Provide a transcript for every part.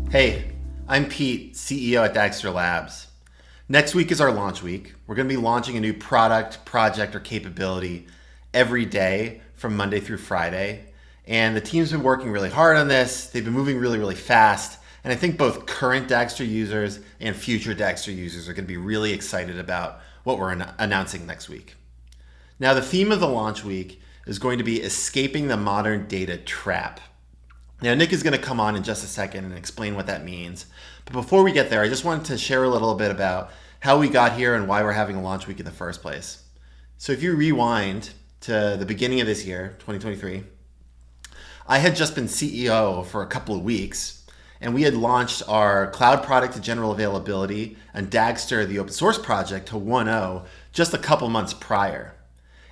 Hey, I'm Pete, CEO at Dagster Labs. Next week is our launch week. We're going to be launching a new product, project, or capability every day from Monday through Friday. And the team's been working really hard on this. They've been moving really, really fast. And I think both current Dagster users and future Dagster users are going to be really excited about what we're announcing next week. Now, the theme of the launch week is going to be escaping the modern data trap. Now, Nick is going to come on in just a second and explain what that means. But before we get there, I just wanted to share a little bit about how we got here and why we're having a launch week in the first place. So if you rewind to the beginning of this year, 2023, I had just been CEO for a couple of weeks, and we had launched our cloud product to general availability and Dagster, the open source project, to 1.0 just a couple months prior.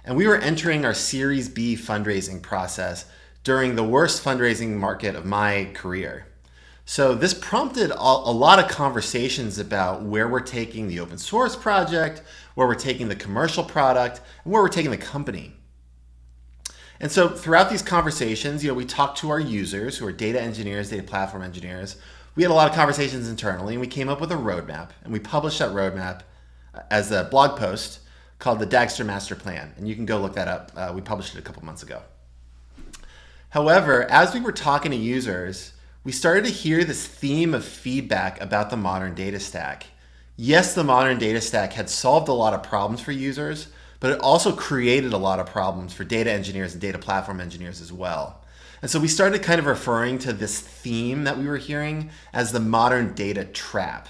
And we were entering our Series B fundraising process during the worst fundraising market of my career. So this prompted a lot of conversations about where we're taking the open source project, where we're taking the commercial product, and where we're taking the company. And so throughout these conversations, we talked to our users who are data engineers, data platform engineers. We had a lot of conversations internally, and we came up with a roadmap, and we published that roadmap as a blog post called the Dagster Master Plan. And you can go look that up. We published it a couple months ago. However, as we were talking to users, we started to hear this theme of feedback about the modern data stack. Yes, the modern data stack had solved a lot of problems for users, but it also created a lot of problems for data engineers and data platform engineers as well. And so we started kind of referring to this theme that we were hearing as the modern data trap.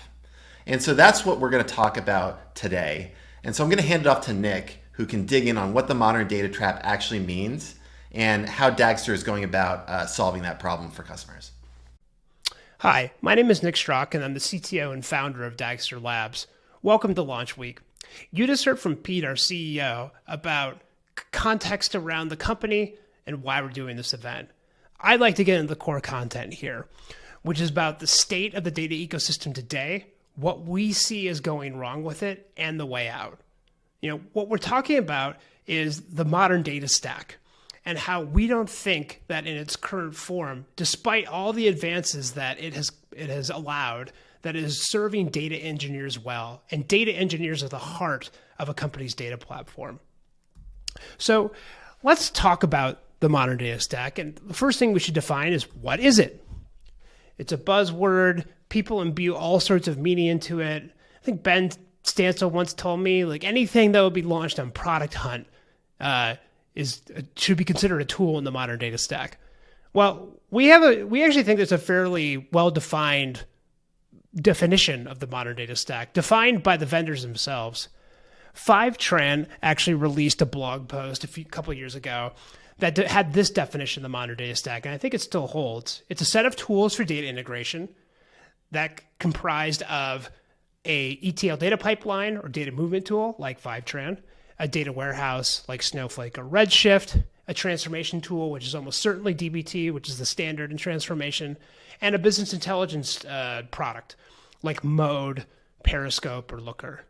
And so that's what we're going to talk about today. And so I'm going to hand it off to Nick, who can dig in on what the modern data trap actually means and how Dagster is going about solving that problem for customers. Hi, my name is Nick Schrock, and I'm the CTO and founder of Dagster Labs. Welcome to Launch Week. You just heard from Pete, our CEO, about context around the company and why we're doing this event. I'd like to get into the core content here, which is about the state of the data ecosystem today, what we see as going wrong with it, and the way out. What we're talking about is the modern data stack, and how we don't think that in its current form, despite all the advances that it has allowed, that it is serving data engineers well, and data engineers are the heart of a company's data platform. So let's talk about the modern data stack. And the first thing we should define is, what is it? It's a buzzword. People imbue all sorts of meaning into it. I think Ben Stansel once told me, anything that would be launched on Product Hunt should be considered a tool in the modern data stack. Well, we actually think there's a fairly well-defined definition of the modern data stack, defined by the vendors themselves. Fivetran actually released a blog post a couple of years ago that had this definition of the modern data stack, and I think it still holds. It's a set of tools for data integration that comprised of a ETL data pipeline or data movement tool like Fivetran, a data warehouse like Snowflake or Redshift, a transformation tool, which is almost certainly dbt, which is the standard in transformation, and a business intelligence product like Mode, Periscope, or Looker.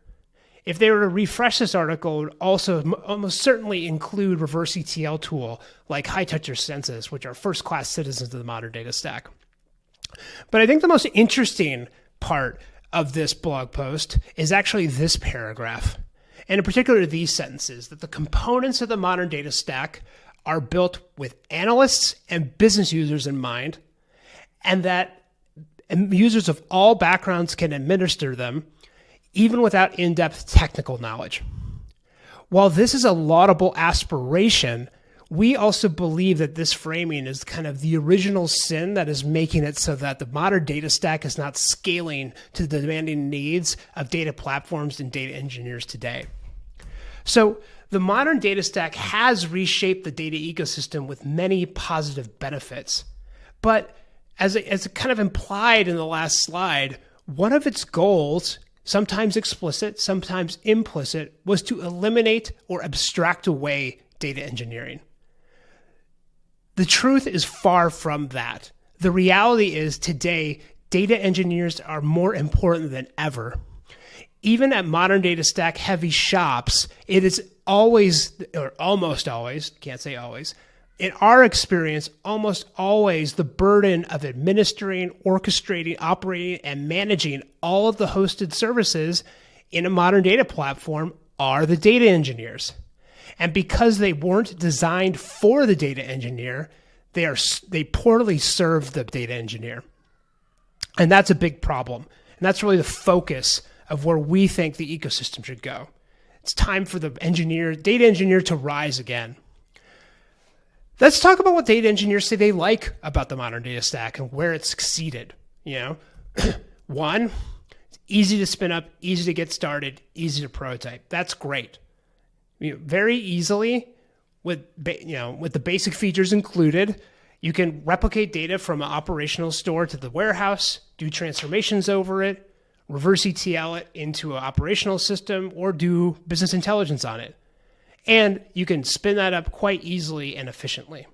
If they were to refresh this article, it would also almost certainly include reverse ETL tool like Hightouch or Census, which are first-class citizens of the modern data stack. But I think the most interesting part of this blog post is actually this paragraph, and in particular these sentences, that the components of the modern data stack are built with analysts and business users in mind, and that users of all backgrounds can administer them, even without in-depth technical knowledge. While this is a laudable aspiration, we also believe that this framing is kind of the original sin that is making it so that the modern data stack is not scaling to the demanding needs of data platforms and data engineers today. So the modern data stack has reshaped the data ecosystem with many positive benefits. But as it kind of implied in the last slide, one of its goals, sometimes explicit, sometimes implicit, was to eliminate or abstract away data engineering. The truth is far from that. The reality is today, data engineers are more important than ever. Even at modern data stack heavy shops, it is always, or almost always, can't say always, In our experience, almost always the burden of administering, orchestrating, operating, and managing all of the hosted services in a modern data platform are the data engineers. And because they weren't designed for the data engineer, they poorly serve the data engineer. And that's a big problem. And that's really the focus of where we think the ecosystem should go. It's time for the data engineer to rise again. Let's talk about what data engineers say they like about the modern data stack and where it's succeeded. One, it's easy to spin up, easy to get started, easy to prototype. That's great. Very easily with the basic features included, you can replicate data from an operational store to the warehouse, do transformations over it, reverse ETL it into an operational system, or do business intelligence on it. And you can spin that up quite easily and efficiently.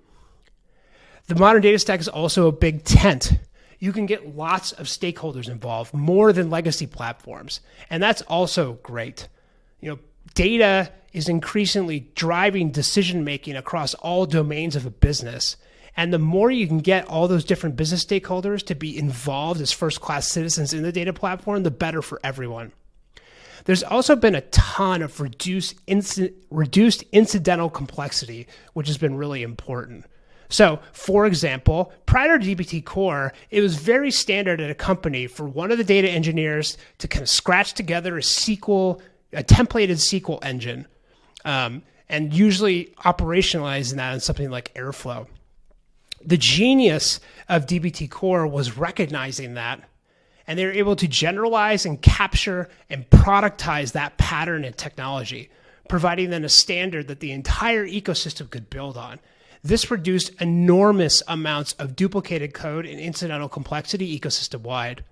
The modern data stack is also a big tent. You can get lots of stakeholders involved, more than legacy platforms. And that's also great. Data is increasingly driving decision-making across all domains of a business. And the more you can get all those different business stakeholders to be involved as first-class citizens in the data platform, the better for everyone. There's also been a ton of reduced incidental complexity, which has been really important. So, for example, prior to dbt Core, it was very standard at a company for one of the data engineers to kind of scratch together a templated SQL engine, and usually operationalizing that in something like Airflow. The genius of dbt Core was recognizing that, and they were able to generalize and capture and productize that pattern and technology, providing them a standard that the entire ecosystem could build on. This reduced enormous amounts of duplicated code and incidental complexity ecosystem-wide.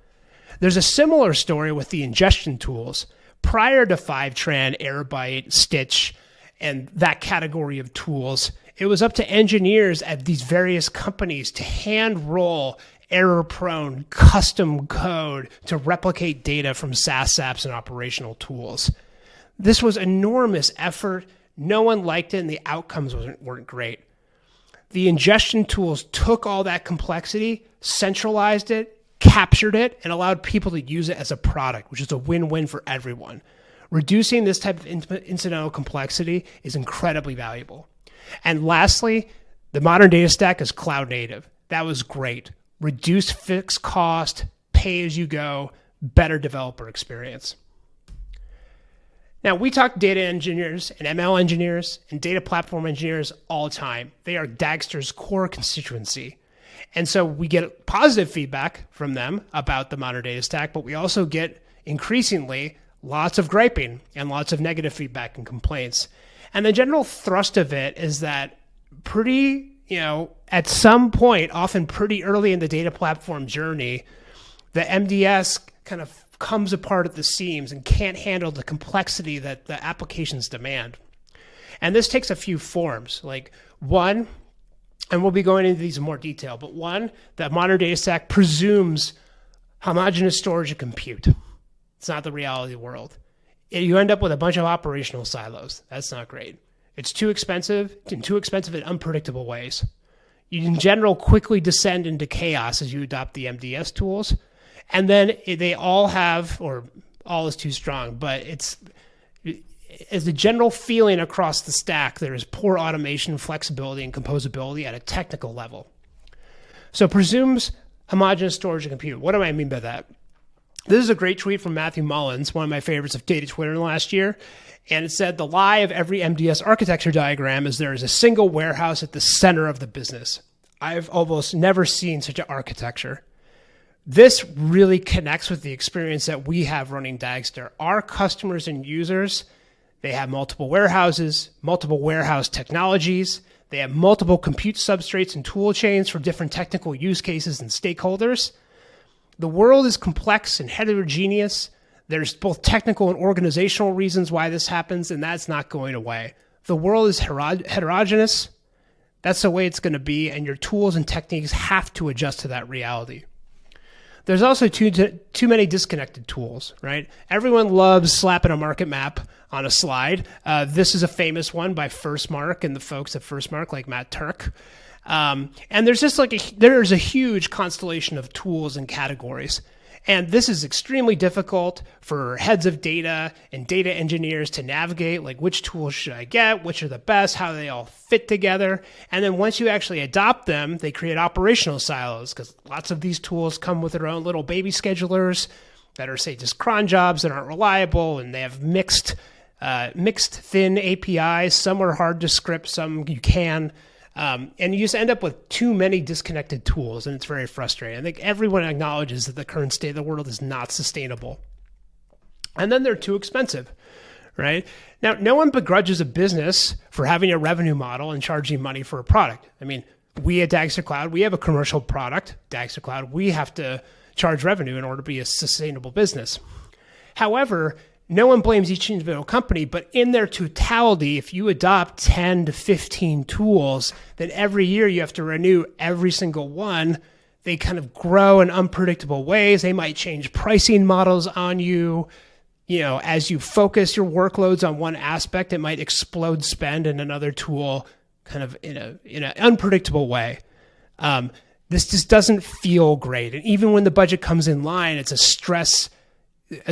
There's a similar story with the ingestion tools. Prior to Fivetran, Airbyte, Stitch, and that category of tools, it was up to engineers at these various companies to hand roll error-prone custom code to replicate data from SaaS apps and operational tools. This was enormous effort. No one liked it, and the outcomes weren't great. The ingestion tools took all that complexity, centralized it, captured it, and allowed people to use it as a product, which is a win-win for everyone. Reducing this type of incidental complexity is incredibly valuable. And lastly, the modern data stack is cloud native. That was great. Reduced fixed cost, pay as you go, better developer experience. Now, we talk data engineers and ML engineers and data platform engineers all the time. They are Dagster's core constituency. And so we get positive feedback from them about the modern data stack, but we also get increasingly lots of griping and lots of negative feedback and complaints. And the general thrust of it is that at some point, often pretty early in the data platform journey, the MDS kind of comes apart at the seams and can't handle the complexity that the applications demand. And this takes a few forms. Like one, and we'll be going into these in more detail, but one, that modern data stack presumes homogeneous storage and compute. It's not the reality of the world. You end up with a bunch of operational silos. That's not great. It's too expensive in unpredictable ways. You in general quickly descend into chaos as you adopt the MDS tools. And then they all have, or all is too strong, but as a general feeling across the stack, there is poor automation, flexibility, and composability at a technical level. So presumes homogeneous storage and compute. What do I mean by that? This is a great tweet from Matthew Mullins, one of my favorites of data Twitter last year. And it said, the lie of every MDS architecture diagram is there is a single warehouse at the center of the business. I've almost never seen such an architecture. This really connects with the experience that we have running Dagster. Our customers and users, they have multiple warehouses, multiple warehouse technologies. They have multiple compute substrates and tool chains for different technical use cases and stakeholders. The world is complex and heterogeneous. There's both technical and organizational reasons why this happens, and that's not going away. The world is heterogeneous. That's the way it's going to be, and your tools and techniques have to adjust to that reality. There's also too many disconnected tools, right? Everyone loves slapping a market map on a slide. This is a famous one by FirstMark and the folks at FirstMark, like Matt Turk. And there's just there's a huge constellation of tools and categories. And this is extremely difficult for heads of data and data engineers to navigate, like which tools should I get, which are the best, how do they all fit together. And then once you actually adopt them, they create operational silos because lots of these tools come with their own little baby schedulers that are, say, just cron jobs that aren't reliable, and they have mixed thin APIs. Some are hard to script, some you can. And you just end up with too many disconnected tools, and it's very frustrating. I think everyone acknowledges that the current state of the world is not sustainable. And then they're too expensive, right? Now, no one begrudges a business for having a revenue model and charging money for a product. I mean, we at Dagster Cloud, we have a commercial product, Dagster Cloud. We have to charge revenue in order to be a sustainable business. However, no one blames each individual company, but in their totality, if you adopt 10 to 15 tools, then every year you have to renew every single one. They kind of grow in unpredictable ways. They might change pricing models on you. You know, as you focus your workloads on one aspect, it might explode spend in another tool kind of in an unpredictable way. This just doesn't feel great. And even when the budget comes in line, it's a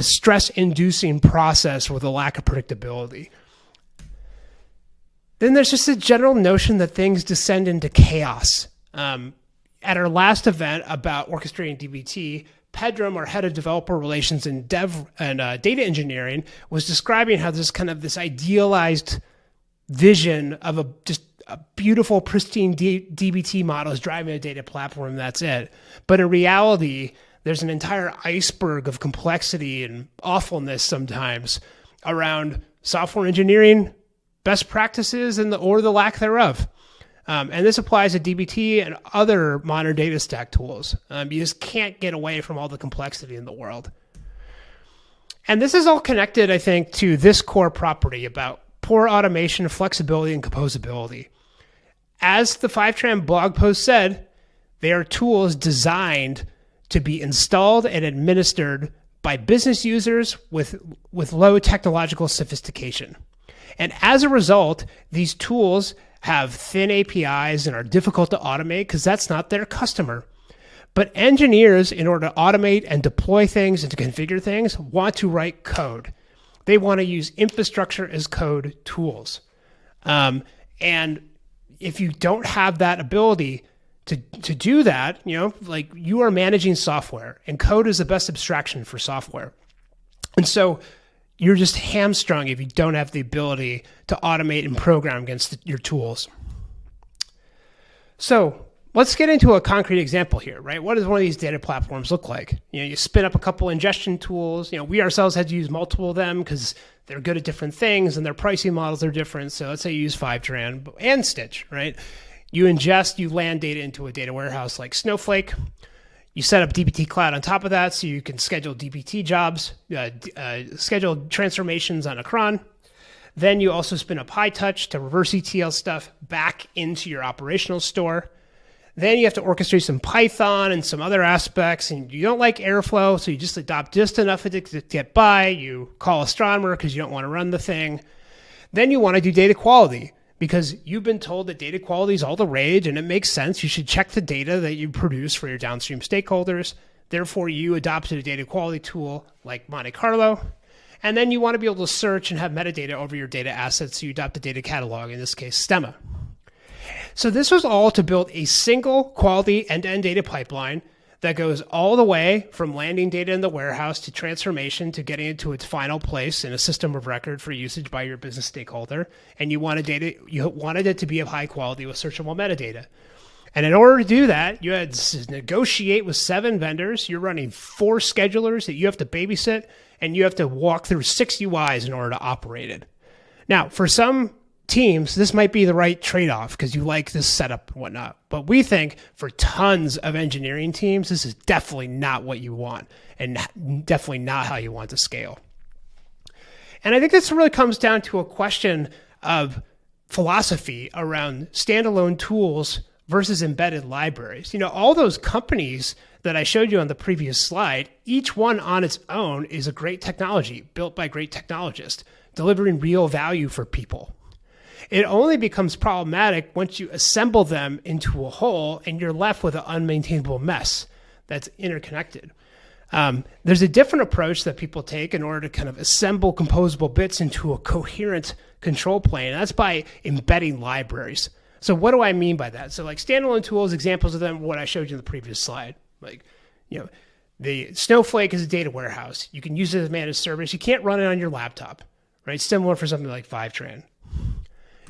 stress-inducing process with a lack of predictability. Then there's just a general notion that things descend into chaos. At our last event about orchestrating DBT, Pedram, our head of developer relations and data engineering, was describing how there's kind of this idealized vision of a beautiful, pristine DBT model is driving a data platform. That's it. But in reality, there's an entire iceberg of complexity and awfulness sometimes around software engineering, best practices, or the lack thereof. And this applies to DBT and other modern data stack tools. You just can't get away from all the complexity in the world. And this is all connected, I think, to this core property about poor automation, flexibility, and composability. As the Fivetran blog post said, they are tools designed to be installed and administered by business users with low technological sophistication. And as a result, these tools have thin APIs and are difficult to automate because that's not their customer. But engineers, in order to automate and deploy things and to configure things, want to write code. They want to use infrastructure as code tools. And if you don't have that ability to do that, like you are managing software, and code is the best abstraction for software. And so you're just hamstrung if you don't have the ability to automate and program against your tools. So let's get into a concrete example here, right? What does one of these data platforms look like? You spin up a couple ingestion tools. We ourselves had to use multiple of them because they're good at different things and their pricing models are different. So let's say you use Fivetran and Stitch, right? You land data into a data warehouse like Snowflake. You set up dbt Cloud on top of that so you can schedule dbt jobs, schedule transformations on a cron. Then you also spin up HighTouch to reverse ETL stuff back into your operational store. Then you have to orchestrate some Python and some other aspects, and you don't like Airflow, so you just adopt just enough of it to get by. You call Astronomer because you don't want to run the thing. Then you want to do data quality, because you've been told that data quality is all the rage and it makes sense. You should check the data that you produce for your downstream stakeholders. Therefore, you adopted a data quality tool like Monte Carlo. And then you want to be able to search and have metadata over your data assets. So you adopt a data catalog, in this case, Stemma. So this was all to build a single quality end-to-end data pipeline that goes all the way from landing data in the warehouse to transformation to getting it to its final place in a system of record for usage by your business stakeholder. And you wanted it to be of high quality with searchable metadata. And in order to do that, you had to negotiate with 7 vendors. You're running 4 schedulers that you have to babysit, and you have to walk through 6 UIs in order to operate it. Now, for some teams, this might be the right trade-off because you like this setup and whatnot. But we think for tons of engineering teams, this is definitely not what you want and definitely not how you want to scale. And I think this really comes down to a question of philosophy around standalone tools versus embedded libraries. All those companies that I showed you on the previous slide, each one on its own is a great technology built by great technologists, delivering real value for people. It only becomes problematic once you assemble them into a whole and you're left with an unmaintainable mess that's interconnected. There's a different approach that people take in order to kind of assemble composable bits into a coherent control plane. And that's by embedding libraries. So what do I mean by that? So like standalone tools, examples of them, what I showed you in the previous slide. Like, the Snowflake is a data warehouse. You can use it as a managed service. You can't run it on your laptop, right? Similar for something like Fivetran.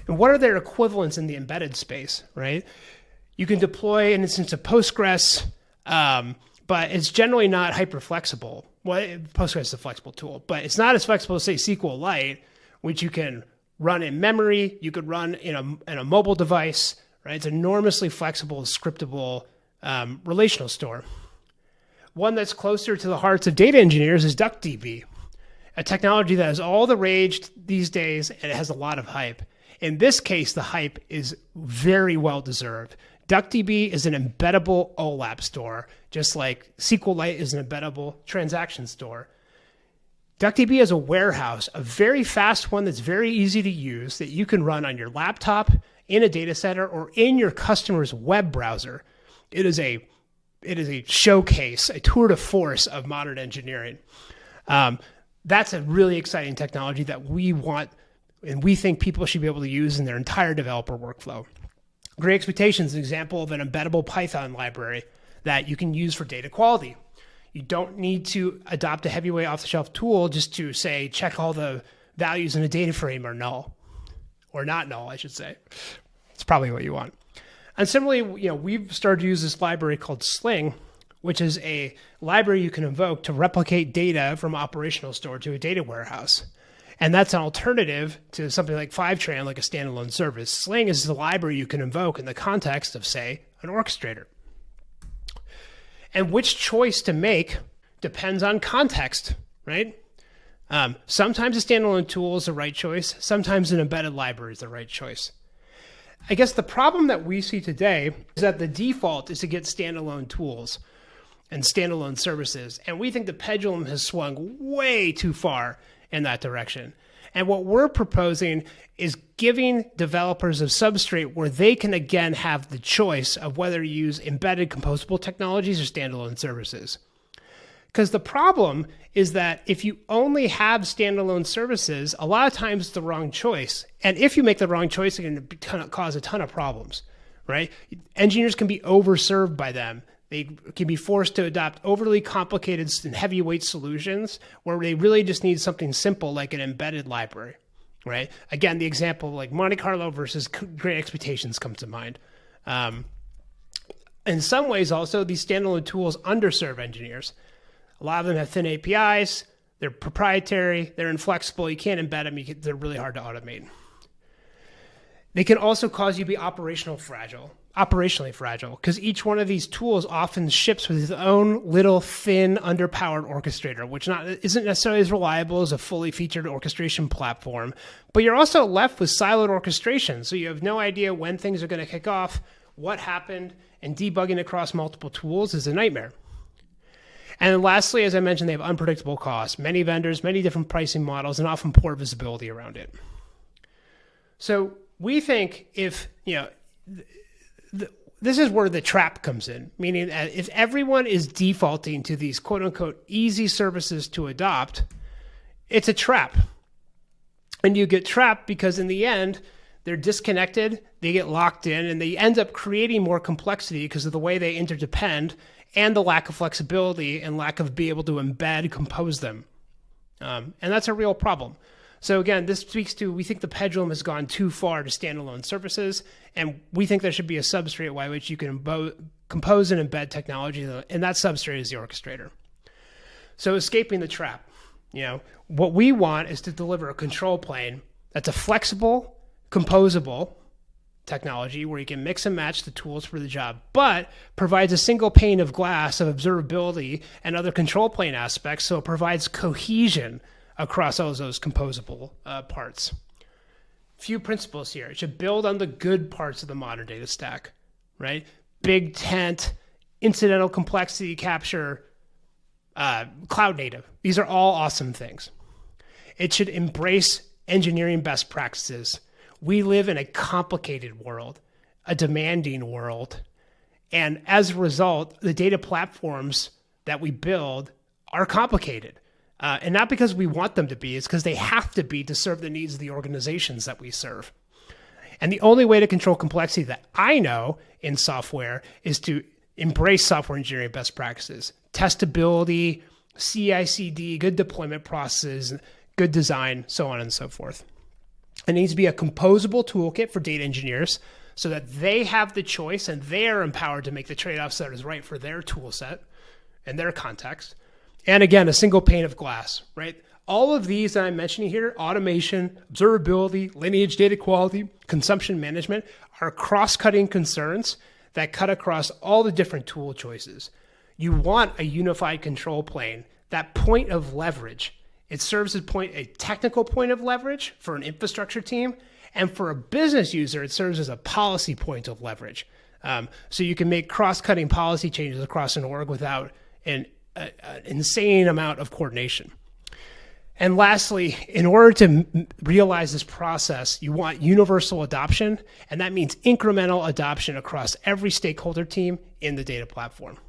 And what are their equivalents in the embedded space, right? You can deploy an instance of Postgres, but it's generally not hyper flexible. Well, Postgres is a flexible tool, but it's not as flexible as, say, SQLite, which you can run in memory. You could run in a mobile device, right? It's enormously flexible, scriptable relational store. One that's closer to the hearts of data engineers is DuckDB, a technology that is all the rage these days, and it has a lot of hype. In this case, the hype is very well deserved. DuckDB is an embeddable OLAP store, just like SQLite is an embeddable transaction store. DuckDB is a warehouse, a very fast one that's very easy to use that you can run on your laptop, in a data center, or in your customer's web browser. It is a showcase, a tour de force of modern engineering. That's a really exciting technology that we want and we think people should be able to use in their entire developer workflow. Great Expectations is an example of an embeddable Python library that you can use for data quality. You don't need to adopt a heavyweight off-the-shelf tool just to say, check all the values in a data frame are null, or not null, I should say. It's probably what you want. And similarly, we've started to use this library called Sling, which is a library you can invoke to replicate data from operational store to a data warehouse. And that's an alternative to something like Fivetran, like a standalone service. Sling is the library you can invoke in the context of, say, an orchestrator. And which choice to make depends on context, right? Sometimes a standalone tool is the right choice. Sometimes an embedded library is the right choice. I guess the problem that we see today is that the default is to get standalone tools and standalone services. And we think the pendulum has swung way too far in that direction. And what we're proposing is giving developers a substrate where they can again have the choice of whether to use embedded composable technologies or standalone services. Because the problem is that if you only have standalone services, a lot of times it's the wrong choice. And if you make the wrong choice, it can cause a ton of problems, right? Engineers can be overserved by them. They can be forced to adopt overly complicated and heavyweight solutions where they really just need something simple like an embedded library, right? Again, the example like Monte Carlo versus Great Expectations comes to mind. In some ways also, these standalone tools underserve engineers. A lot of them have thin APIs, they're proprietary, they're inflexible, you can't embed them, they're really hard to automate. They can also cause you to be operationally fragile, because each one of these tools often ships with its own little thin, underpowered orchestrator, which isn't necessarily as reliable as a fully featured orchestration platform. But you're also left with siloed orchestration, so you have no idea when things are going to kick off, what happened, and debugging across multiple tools is a nightmare. And then lastly, as I mentioned, they have unpredictable costs, many vendors, many different pricing models, and often poor visibility around it. So we think if, this is where the trap comes in, meaning that if everyone is defaulting to these quote unquote easy services to adopt, it's a trap. And you get trapped because in the end, they're disconnected, they get locked in, and they end up creating more complexity because of the way they interdepend and the lack of flexibility and lack of being able to embed, compose them. And that's a real problem. So again, this speaks to, we think the pendulum has gone too far to standalone services, and we think there should be a substrate by which you can compose and embed technology, and that substrate is the orchestrator. So escaping the trap, what we want is to deliver a control plane that's a flexible, composable technology where you can mix and match the tools for the job, but provides a single pane of glass of observability and other control plane aspects, so it provides cohesion across all of those composable parts. Few principles here. It should build on the good parts of the modern data stack, right? Big tent, incidental complexity capture, cloud native. These are all awesome things. It should embrace engineering best practices. We live in a complicated world, a demanding world. And as a result, the data platforms that we build are complicated. And not because we want them to be, it's because they have to be to serve the needs of the organizations that we serve. And the only way to control complexity that I know in software is to embrace software engineering best practices, testability, CI/CD, good deployment processes, good design, so on and so forth. It needs to be a composable toolkit for data engineers so that they have the choice and they're empowered to make the trade-offs that is right for their tool set and their context. And again, a single pane of glass, right? All of these that I'm mentioning here, automation, observability, lineage data quality, consumption management, are cross-cutting concerns that cut across all the different tool choices. You want a unified control plane, that point of leverage. It serves as a technical point of leverage for an infrastructure team, and for a business user, it serves as a policy point of leverage. So you can make cross-cutting policy changes across an org without an insane amount of coordination. And lastly, in order to realize this process, you want universal adoption, and that means incremental adoption across every stakeholder team in the data platform.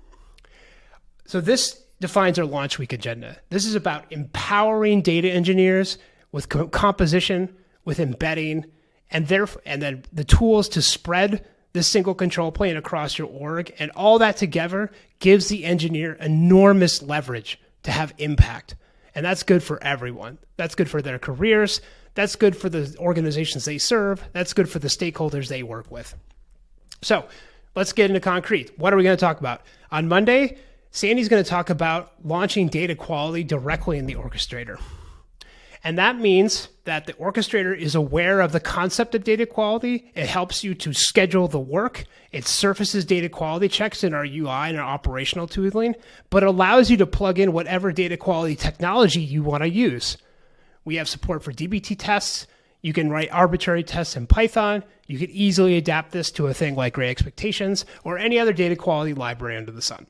So this defines our launch week agenda. This is about empowering data engineers with composition, with embedding, and then the tools to spread this single control plane across your org, and all that together gives the engineer enormous leverage to have impact. And that's good for everyone. That's good for their careers. That's good for the organizations they serve. That's good for the stakeholders they work with. So let's get into concrete. What are we going to talk about? On Monday, Sandy's going to talk about launching data quality directly in the orchestrator. And that means that the orchestrator is aware of the concept of data quality. It helps you to schedule the work. It surfaces data quality checks in our UI and our operational tooling, but allows you to plug in whatever data quality technology you want to use. We have support for DBT tests. You can write arbitrary tests in Python. You can easily adapt this to a thing like Great Expectations or any other data quality library under the sun.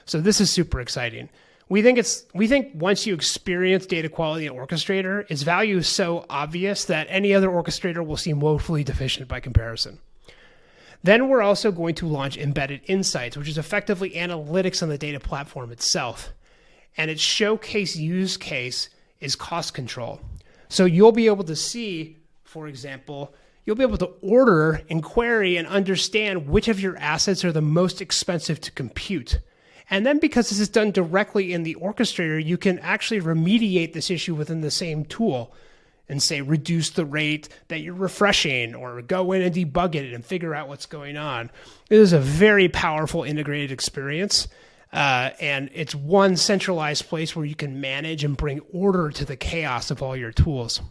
So this is super exciting. We think once you experience data quality in Orchestrator, its value is so obvious that any other orchestrator will seem woefully deficient by comparison. Then we're also going to launch Embedded Insights, which is effectively analytics on the data platform itself. And its showcase use case is cost control. So you'll be able to see, for example, you'll be able to order and query and understand which of your assets are the most expensive to compute. And then because this is done directly in the orchestrator, you can actually remediate this issue within the same tool and say, reduce the rate that you're refreshing, or go in and debug it and figure out what's going on. It is a very powerful integrated experience. And it's one centralized place where you can manage and bring order to the chaos of all your tools.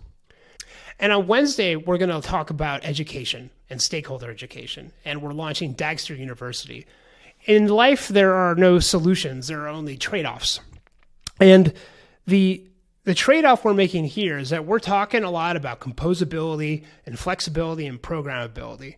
And on Wednesday, we're going to talk about education and stakeholder education. And we're launching Dagster University. In life, there are no solutions. There are only trade-offs. And the trade-off we're making here is that we're talking a lot about composability and flexibility and programmability.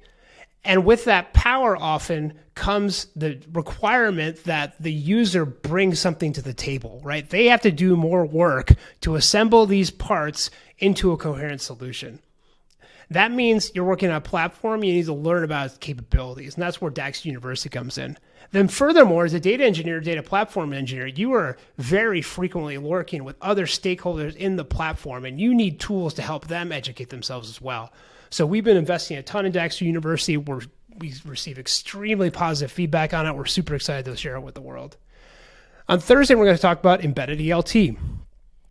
And with that power often comes the requirement that the user bring something to the table, right? They have to do more work to assemble these parts into a coherent solution. That means you're working on a platform, you need to learn about its capabilities, and that's where Dagster University comes in. Then furthermore, as a data engineer, data platform engineer, you are very frequently working with other stakeholders in the platform, and you need tools to help them educate themselves as well. So we've been investing a ton in Dagster University. We receive extremely positive feedback on it. We're super excited to share it with the world. On Thursday, we're going to talk about embedded ELT.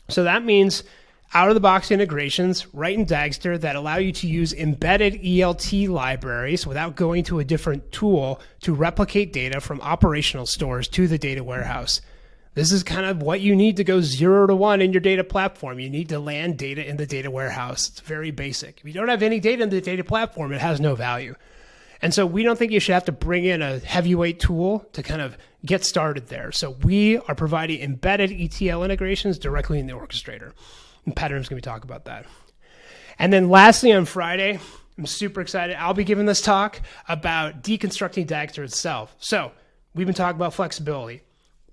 So that means out-of-the-box integrations right in Dagster that allow you to use embedded ELT libraries without going to a different tool to replicate data from operational stores to the data warehouse. This is kind of what you need to go 0 to 1 in your data platform. You need to land data in the data warehouse. It's very basic. If you don't have any data in the data platform, it has no value. And so we don't think you should have to bring in a heavyweight tool to kind of get started there. So we are providing embedded ETL integrations directly in the orchestrator. And Pattern's going to talk about that. And then lastly, on Friday, I'm super excited. I'll be giving this talk about deconstructing Dagster itself. So We've been talking about flexibility.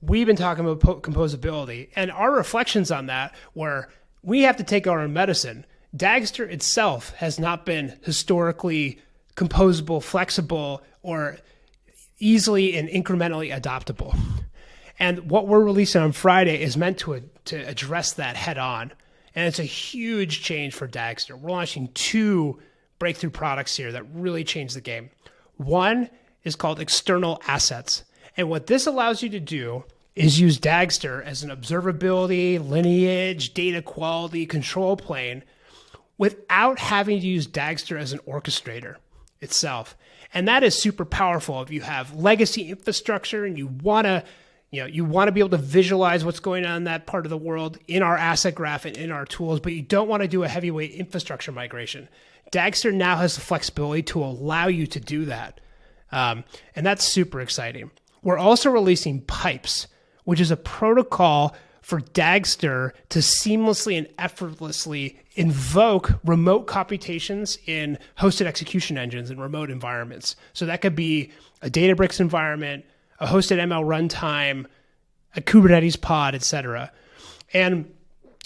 We've been talking about composability. And our reflections on that were we have to take our own medicine. Dagster itself has not been historically composable, flexible, or easily and incrementally adoptable. And what we're releasing on Friday is meant to address that head on. And it's a huge change for Dagster. We're launching 2 breakthrough products here that really change the game. One is called external assets. And what this allows you to do is use Dagster as an observability, lineage, data quality control plane without having to use Dagster as an orchestrator itself. And that is super powerful if you have legacy infrastructure and you want to be able to visualize what's going on in that part of the world in our asset graph and in our tools, but you don't want to do a heavyweight infrastructure migration. Dagster now has the flexibility to allow you to do that. And that's super exciting. We're also releasing Pipes, which is a protocol for Dagster to seamlessly and effortlessly invoke remote computations in hosted execution engines and remote environments. So that could be a Databricks environment, a hosted ML runtime, a Kubernetes pod, etc. And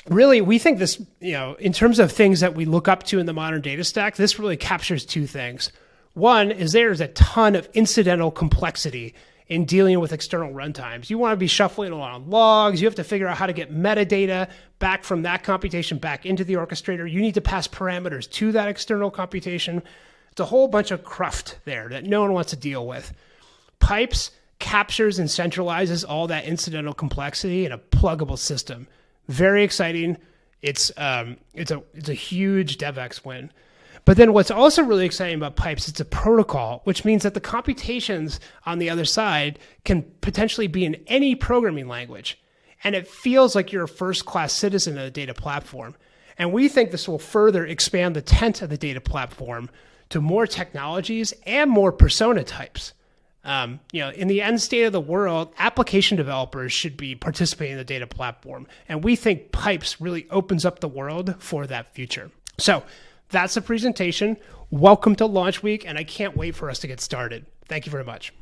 really, we think this, in terms of things that we look up to in the modern data stack, this really captures 2 things. One is there's a ton of incidental complexity in dealing with external runtimes. You want to be shuffling along logs. You have to figure out how to get metadata back from that computation back into the orchestrator. You need to pass parameters to that external computation. It's a whole bunch of cruft there that no one wants to deal with. Pipes captures and centralizes all that incidental complexity in a pluggable system. Very exciting. It's a huge DevX win. But then what's also really exciting about Pipes, it's a protocol, which means that the computations on the other side can potentially be in any programming language. And it feels like you're a first-class citizen of the data platform. And we think this will further expand the tent of the data platform to more technologies and more persona types. In the end state of the world, application developers should be participating in the data platform. And we think Pipes really opens up the world for that future. So that's the presentation. Welcome to Launch Week, and I can't wait for us to get started. Thank you very much.